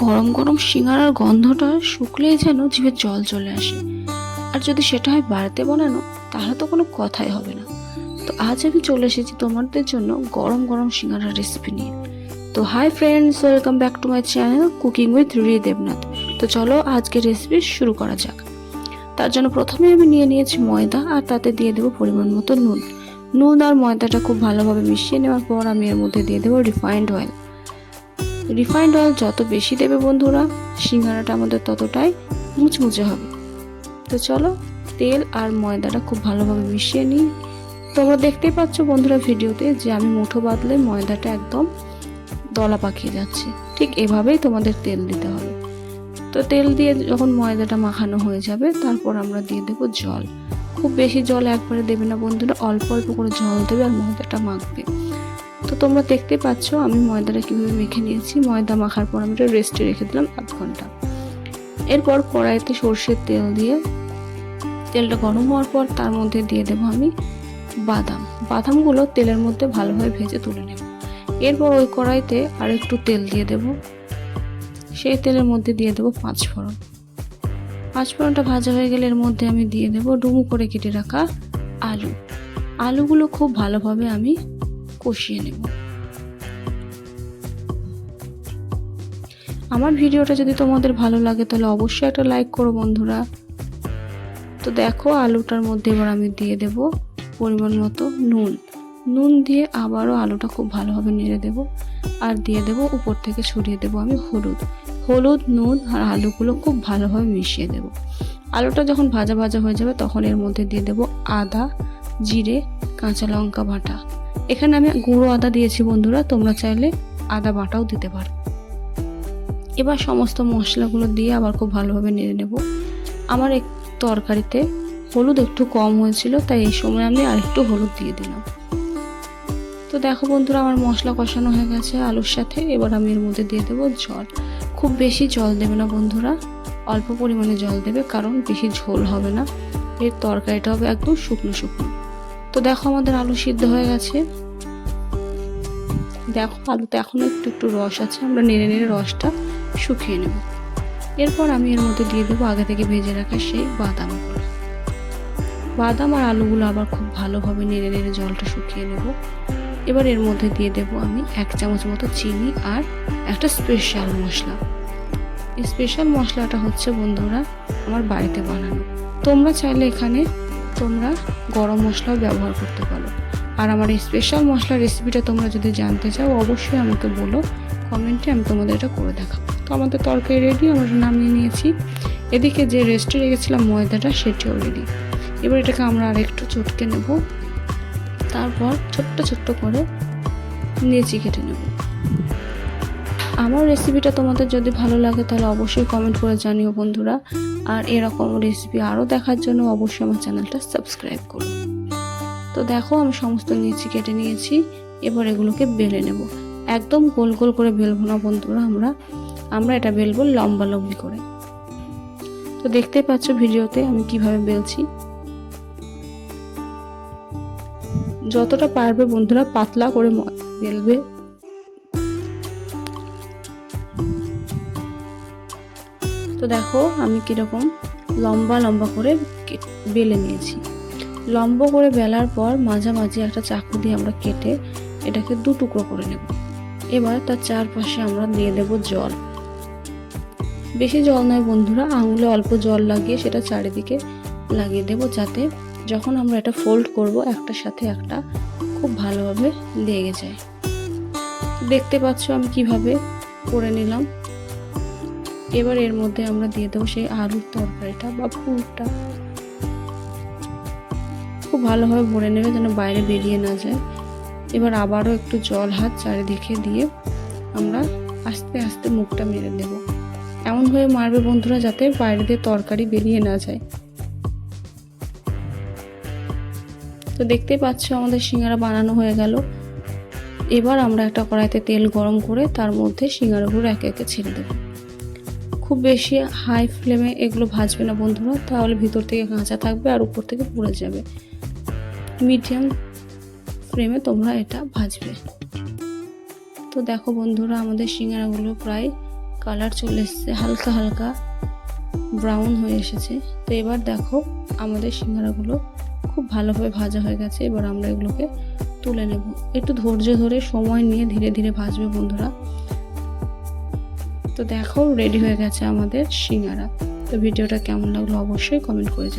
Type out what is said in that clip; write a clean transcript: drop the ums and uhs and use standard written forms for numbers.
গরম গরম সিঙ্গারার গন্ধটা শুকলেই যেন জিভে জল চলে আসে। আর যদি সেটা হয় বাড়িতে বানানো, তাহলে তো কোনো কথাই হবে না। তো আজ আমি চলে এসেছি তোমাদের জন্য গরম গরম সিঙ্গারার রেসিপি নিয়ে। তো hi friends, welcome back to my channel cooking with রি দেবনাথ। তো চলো আজকে রেসিপি শুরু করা যাক। তার জন্য প্রথমে আমি নিয়ে নিয়েছি ময়দা, আর তাতে দিয়ে দেবো পরিমাণ মতো নুন। নুন আর ময়দাটা খুব ভালোভাবে মিশিয়ে নেওয়ার পর আমি এর মধ্যে দিয়ে দেবো রিফাইন্ড অয়েল। রিফাইন্ড অয়েল যত বেশি দেবে বন্ধুরা, সিঙ্গারাটা আমাদের ততটাই মুচমুচে হবে। তো চলো তেল আর ময়দাটা খুব ভালোভাবে মিশিয়ে নিই। তোমরা দেখতেই পাচ্ছ বন্ধুরা ভিডিওতে যে আমি মুঠো বাঁধলে ময়দাটা একদম দলা পাকিয়ে যাচ্ছে। ঠিক এভাবেই তোমাদের তেল দিতে হবে। তো তেল দিয়ে যখন ময়দাটা মাখানো হয়ে যাবে, তারপর আমরা দিয়ে দেবো জল। খুব বেশি জল একবারে দেবে না বন্ধুরা, অল্প অল্প করে জল দেবে আর ময়দাটা মাখবে। তো তোমরা দেখতে পাচ্ছ আমি ময়দাটা কিভাবে মেখে নিয়েছি। ময়দা মাখার পর আমি এটা রেস্টে রেখে দিলাম আধ ঘন্টা। এরপর কড়াইতে সর্ষের তেল দিয়ে তেলটা গরম হওয়ার পর তার মধ্যে দিয়ে দেবো আমি বাদামগুলো তেলের মধ্যে ভালোভাবে ভেজে তুলে নেব। এরপর ওই কড়াইতে আর একটু তেল দিয়ে দেব। সেই তেলের মধ্যে দিয়ে দেবো পাঁচফোড়নটা ভাজা হয়ে গেলে এর মধ্যে আমি দিয়ে দেবো ডুমু করে কেটে রাখা আলুগুলো খুব ভালোভাবে আমি কষিয়ে নেব। আমার ভিডিওটা যদি তোমাদের ভালো লাগে তাহলে অবশ্যই একটা লাইক করো বন্ধুরা। তো দেখো আলুটার মধ্যে এবার আমি দিয়ে দেব পরিমাণ মতো নুন দিয়ে আবারও আলুটা খুব ভালোভাবে নেড়ে দেব। আর দিয়ে দেব উপর থেকে ছড়িয়ে দেব আমি হলুদ, নুন আর আলুগুলো খুব ভালোভাবে মিশিয়ে দেব। আলুটা যখন ভাজা ভাজা হয়ে যাবে তখন এর মধ্যে দিয়ে দেব আদা, জিরে, কাঁচা লঙ্কা বাটা। এখানে আমি গুঁড়ো আদা দিয়েছি বন্ধুরা, তোমরা চাইলে আদা বাটাও দিতে পারো। এবার সমস্ত মশলাগুলো দিয়ে আবার খুব ভালোভাবে নেড়ে নেব। আমার এক তরকারিতে হলুদ একটু কম হয়েছিল, তাই এই সময় আমি আরেকটু হলুদ দিয়ে দিলাম। তো দেখো বন্ধুরা আমার মশলা কষানো হয়ে গেছে আলুর সাথে। এবার আমি এর মধ্যে দিয়ে দেবো জল। খুব বেশি জল দেবে না বন্ধুরা, অল্প পরিমাণে জল দেবে, কারণ বেশি ঝোল হবে না। এর তরকারিটা হবে একদম শুকনো শুকনো। তো দেখো আমাদের আলু সিদ্ধ হয়ে গেছে। দেখো আলুতে এখনো একটু রস আছে, আমরা নেড়ে নেড়ে রসটা শুকিয়ে নেব। এরপর আমি এর মধ্যে দিয়ে দেবো আগে থেকে ভেজে রাখা সেই বাদাম আর আলুগুলো আবার খুব ভালোভাবে নেড়ে নেড়ে জলটা শুকিয়ে নেব। এবার এর মধ্যে দিয়ে দেব আমি 1 চামচ মতো চিনি আর একটা স্পেশাল মশলা। এই স্পেশাল মশলাটা হচ্ছে বন্ধুরা আমার বাড়িতে বানানো। তোমরা চাইলে এখানে গরম মশলাও ব্যবহার করতে পারো। আর আমার এই স্পেশাল মশলার রেসিপিটা তোমরা যদি জানতে চাও অবশ্যই আমাকে বলো কমেন্টে, আমি তোমাদের এটা করে দেখাবো। তো আমাদের তরকারি রেডি, আমরা নামিয়ে নিয়েছি। এদিকে যে রেস্টে রেখেছিলাম ময়দাটা সেটিও রেডি। এবার এটাকে আমরা আরেকটু চটকে নেব। তারপর ছোট্ট ছোট্ট করে লেচি কেটে নেব। আমার রেসিপিটা তোমাদের যদি ভালো লাগে তাহলে অবশ্যই কমেন্ট করে জানিও বন্ধুরা। আর এরকম রেসিপি আরও দেখার জন্য অবশ্যই আমার চ্যানেলটা সাবস্ক্রাইব করো। তো দেখো আমি সমস্ত লেচি কেটে নিয়েছি। এবার এগুলোকে বেলে নেব। একদম গোল গোল করে বেলবো না বন্ধুরা, আমরা এটা বেলবো লম্বালম্বি করে। তো দেখতেই পাচ্ছ ভিডিওতে আমি কিভাবে বেলছি। যতটা পারবে বন্ধুরা পাতলা করে বেলবে। তো দেখো আমি কিরকম লম্বা লম্বা করে বেলে নিয়েছি। লম্বা করে বেলার পর মাঝামাঝি একটা চাকু দিয়ে আমরা কেটে এটাকে 2 টুকরো করে নেব। এবার তার চারপাশে আমরা দিয়ে দেব জল। বেশি জল নয় বন্ধুরা, আঙুলে অল্প জল লাগিয়ে সেটা চারিদিকে লাগিয়ে দেব, যাতে যখন আমরা এটা ফোল্ড করব একটার সাথে একটা খুব ভালোভাবে লেগে যায়। দেখতে পাচ্ছ আমি কিভাবে করে নিলাম। এবার এর মধ্যে আমরা দিয়ে দেবো সেই আলুর তরকারিটা বা পুরটা। খুব ভালোভাবে ভরে নেবে যেন বাইরে বেরিয়ে না যায়। এবার আবারও একটু জল হাত চারিদিকে দিয়ে আমরা আস্তে আস্তে মুখটা মেরে দেব। এমনভাবে মারবে বন্ধুরা যাতে বাইরে দিয়ে তরকারি বেরিয়ে না যায়। তো দেখতেই পাচ্ছ আমাদের সিঙ্গারা বানানো হয়ে গেল। এবার আমরা একটা কড়াইতে তেল গরম করে তার মধ্যে সিঙ্গারাগুলো একে একে ছেড়ে দেব। খুব বেশি হাই ফ্লেমে এগুলো ভাজবে না বন্ধুরা, তাহলে ভিতর থেকে কাঁচা থাকবে আর উপর থেকে পুড়ে যাবে। মিডিয়াম ফ্লেমে তোমরা এটা ভাজবে। তো দেখো বন্ধুরা আমাদের সিঙ্গারাগুলো প্রায় কালার চলে এসেছে, হালকা হালকা ব্রাউন হয়ে এসেছে। তো এবার দেখো আমাদের সিঙ্গারাগুলো খুব ভালোভাবে ভাজা হয়ে গেছে। এবার আমরা এগুলোকে তুলে নেব। একটু ধৈর্য ধরে সময় নিয়ে ধীরে ধীরে ভাজবে বন্ধুরা। তো দেখো রেডি হয়ে গেছে আমাদের সিঙ্গারা। তো ভিডিওটা কেমন লাগলো অবশ্যই কমেন্ট করে জানাও।